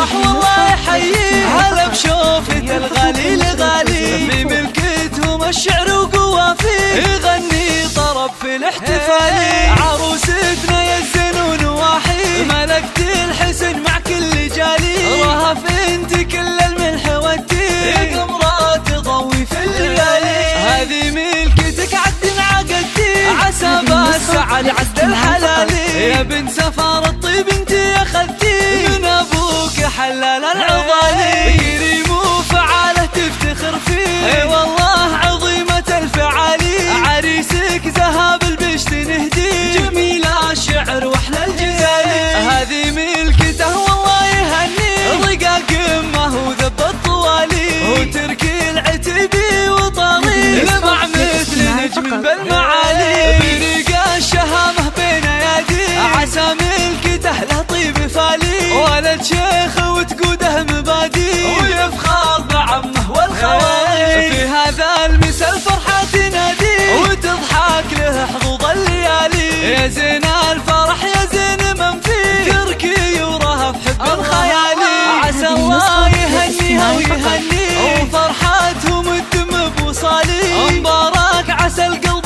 فرح والله يحييه، هلا بشوفة الغالي الغالي، في ملكتهم الشعر وقوافيه، يغني طرب في الاحتفالي، عروستنا يا الزنون واحي، ملكت الحسن مع كل جالي، رهف انت كل الملح والتين، قمرة تضوي في الليالي، هذه ملكتك عد عقدتي، عسى بالسعد عد الحلالي، يا بنت سفار الطيب انت اخذتي، من ابوك حلال العضالي، كريم وفعاله تفتخر فيه، اي والله عظيمة الفعالي، عريسك ذهب البشت نهدي، جميل الشعر واحلى الجزالي، هذه ملكته والله يهني، رقاق امه وذب الطوالي، وترك العتبي وطالي، لمع مثل نجم بالمعالي، برقا الشهامه بين ايادي، عسى ملكته له طيب فالي، ولد شيخ وتقوده مبادي، ويفخر بعمه والخوالي، في هذا المسا الفرحة تنادي، وتضحك له حظوظ الليالي، يا زين الفرح يا زين من فيه، تركي ورهف حب الخيالي، عسى الله يهنيها ويهنيه، وفرحتهم الدم بوصالي، مبارك عسى القلب